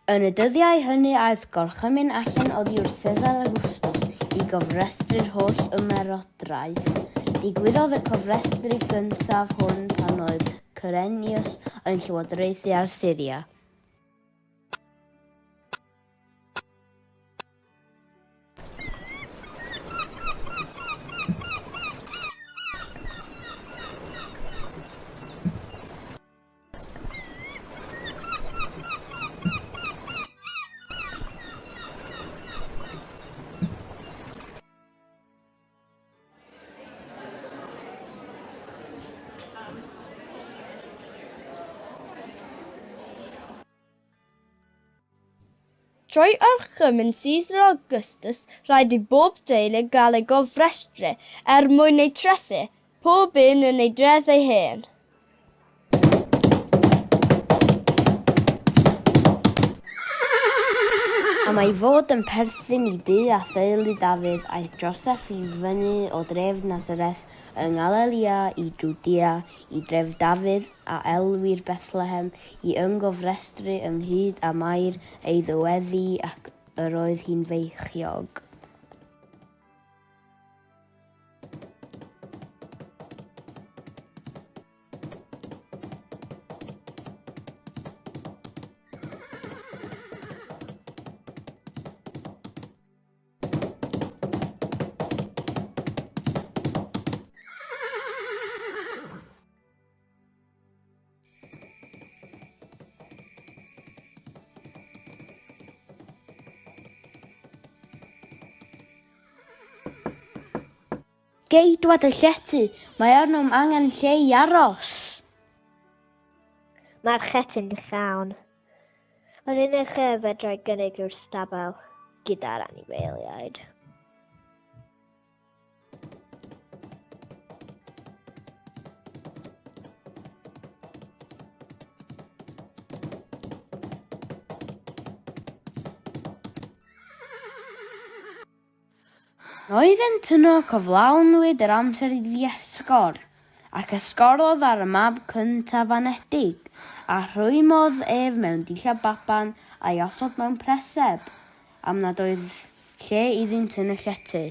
Yn y dyddiau hynny aeth gorchymyn allan oddi wrth Cesar Augustus i gofrestru'r holl ymerodraeth. Digwyddodd y cofrestru gyntaf hwn pan oedd Cyrenius yn llywodraethu ar Syria. Trwy orchymyn Caesar Augustus, rhaid i bob deulu gael ei gofrestru mwyn ei trethu, pob un yn ei dreth ei hen. Am ei fod yn perthyn i dŷ a theulu Dafydd, aeth Joseph i fyny o dref Nazareth yng Galilea i Jwdea i dref Dafydd a elwi'r Bethlehem i ymgofrestru ynghyd â Mair ei ddyweddu ac yr oedd hi'n feichiog. Geidwad y llety, mae arnom angen lle i aros. Mae'r chetyn llawn. Ond unig fedrai gynnig yw'r stabel gyda'r anifeiliaid. Roedd yn tyno cyflawnwyd yr amser i ddiesgor, ac ysgorodd ar y mab cyntaf anedig, a rhwymodd ef mewn dillad baban a'i osod mewn preseb, am nad oedd lle iddynt yn y llety.